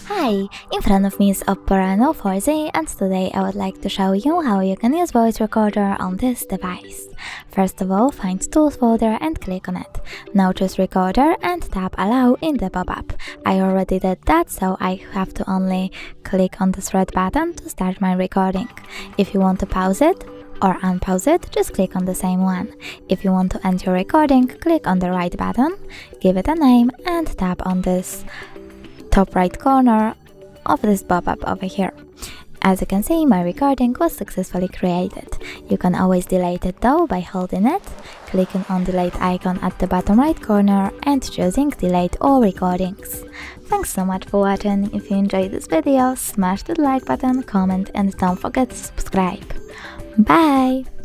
Hi, in front of me is OPPO Reno4 Z, and today I would like to show you how you can use voice recorder on this device. First of all, find Tools folder and click on it. Now choose Recorder and tap Allow in the pop-up. I already did that, so I have to only click on this red button to start my recording. If you want to pause it or unpause it, just click on the same one. If you want to end your recording, click on the right button, give it a name and tap on this top right corner of this pop-up over here. As you can see, my recording was successfully created. You can always delete it though by holding it, clicking on delete icon at the bottom right corner and choosing delete all recordings. Thanks so much for watching. If you enjoyed this video, smash the like button, comment and don't forget to subscribe. Bye!